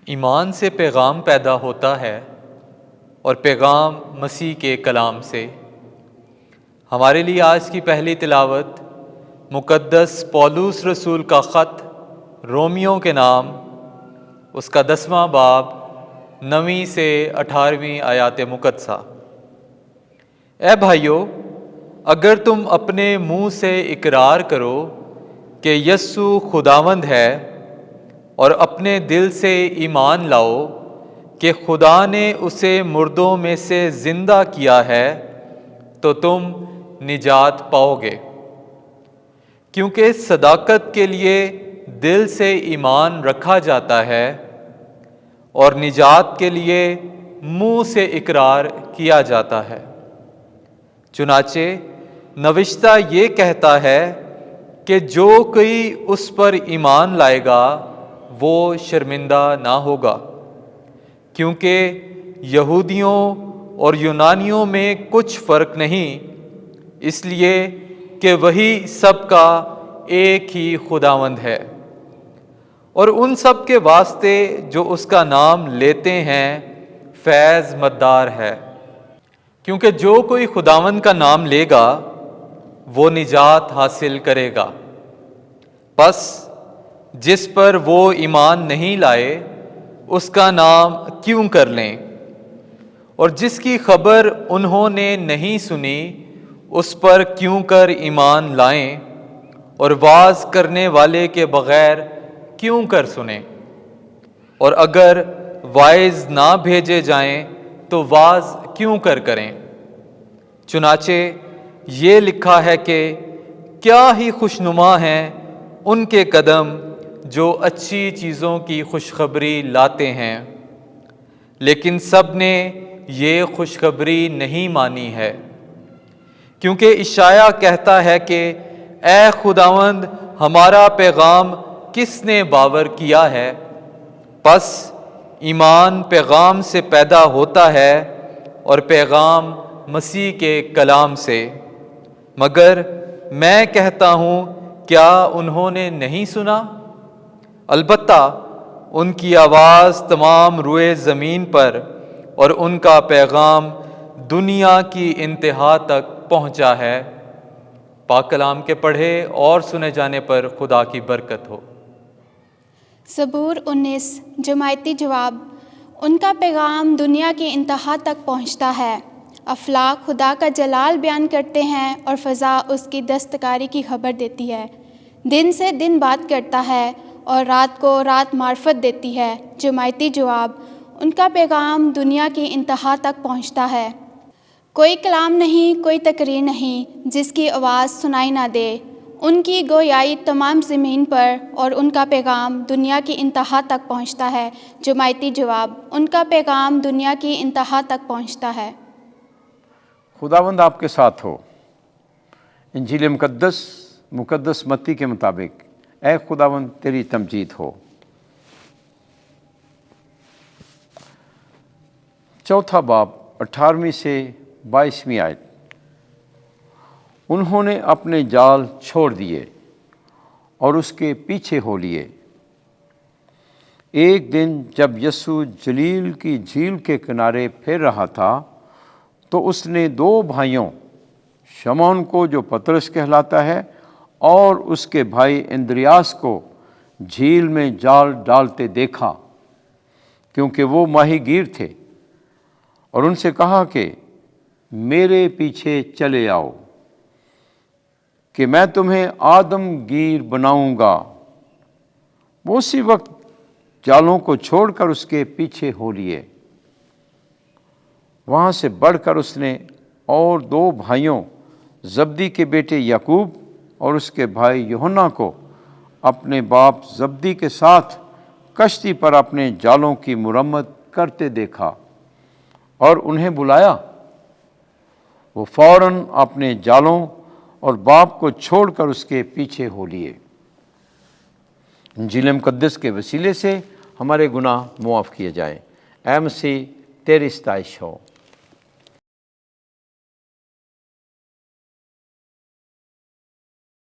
ایمان سے پیغام پیدا ہوتا ہے اور پیغام مسیح کے کلام سے۔ ہمارے لیے آج کی پہلی تلاوت مقدس پولس رسول کا خط رومیوں کے نام، اس کا 10واں باب 9 سے 18 آیات مقدسہ۔ اے بھائیو، اگر تم اپنے منہ سے اقرار کرو کہ یسوع خداوند ہے اور اپنے دل سے ایمان لاؤ کہ خدا نے اسے مردوں میں سے زندہ کیا ہے تو تم نجات پاؤ گے، کیونکہ صداقت کے لیے دل سے ایمان رکھا جاتا ہے اور نجات کے لیے منہ سے اقرار کیا جاتا ہے۔ چنانچہ نوشتہ یہ کہتا ہے کہ جو کوئی اس پر ایمان لائے گا وہ شرمندہ نہ ہوگا، کیونکہ یہودیوں اور یونانیوں میں کچھ فرق نہیں، اس لیے کہ وہی سب کا ایک ہی خداوند ہے، اور ان سب کے واسطے جو اس کا نام لیتے ہیں فیض مددار ہے، کیونکہ جو کوئی خداوند کا نام لے گا وہ نجات حاصل کرے گا۔ پس جس پر وہ ایمان نہیں لائے اس کا نام کیوں کر لیں، اور جس کی خبر انہوں نے نہیں سنی اس پر کیوں کر ایمان لائیں، اور واعظ کرنے والے کے بغیر کیوں کر سنیں، اور اگر واعظ نہ بھیجے جائیں تو واعظ کیوں کر کریں۔ چنانچہ یہ لکھا ہے کہ کیا ہی خوشنما ہیں ان کے قدم جو اچھی چیزوں کی خوشخبری لاتے ہیں، لیکن سب نے یہ خوشخبری نہیں مانی ہے، کیونکہ اشعیاء کہتا ہے کہ اے خداوند، ہمارا پیغام کس نے باور کیا ہے؟ پس ایمان پیغام سے پیدا ہوتا ہے اور پیغام مسیح کے کلام سے۔ مگر میں کہتا ہوں، کیا انہوں نے نہیں سنا؟ البتہ ان کی آواز تمام روئے زمین پر اور ان کا پیغام دنیا کی انتہا تک پہنچا ہے۔ پاک کلام کے پڑھے اور سنے جانے پر خدا کی برکت ہو۔ زبور 19 جماعتی جواب۔ ان کا پیغام دنیا کی انتہا تک پہنچتا ہے، افلاک خدا کا جلال بیان کرتے ہیں اور فضا اس کی دستکاری کی خبر دیتی ہے۔ دن سے دن بات کرتا ہے اور رات کو رات معرفت دیتی ہے۔ جماعتی جواب۔ ان کا پیغام دنیا کی انتہا تک پہنچتا ہے۔ کوئی کلام نہیں، کوئی تقریر نہیں جس کی آواز سنائی نہ دے۔ ان کی گویائی تمام زمین پر اور ان کا پیغام دنیا کی انتہا تک پہنچتا ہے۔ جماعتی جواب۔ ان کا پیغام دنیا کی انتہا تک پہنچتا ہے۔ خداوند آپ کے ساتھ ہو۔ انجیل مقدس متی کے مطابق اے خداوند تیری تمجید ہو۔ چوتھا باب 18 سے 22 آیت۔ انہوں نے اپنے جال چھوڑ دیے اور اس کے پیچھے ہو لیے۔ ایک دن جب یسوع جلیل کی جھیل کے کنارے پھر رہا تھا تو اس نے 2 بھائیوں، شمعون کو جو پطرس کہلاتا ہے اور اس کے بھائی اندریاس کو جھیل میں جال ڈالتے دیکھا، کیونکہ وہ ماہی گیر تھے، اور ان سے کہا کہ میرے پیچھے چلے آؤ کہ میں تمہیں آدم گیر بناؤں گا۔ وہ اسی وقت جالوں کو چھوڑ کر اس کے پیچھے ہو لیے۔ وہاں سے بڑھ کر اس نے اور 2 بھائیوں زبدی کے بیٹے یعقوب اور اس کے بھائی یوحنا کو اپنے باپ زبدی کے ساتھ کشتی پر اپنے جالوں کی مرمت کرتے دیکھا اور انہیں بلایا۔ وہ فوراً اپنے جالوں اور باپ کو چھوڑ کر اس کے پیچھے ہو لیے۔ انجیل مقدس کے وسیلے سے ہمارے گناہ معاف کیے جائیں۔ اے مسیح تیری ستائش ہو۔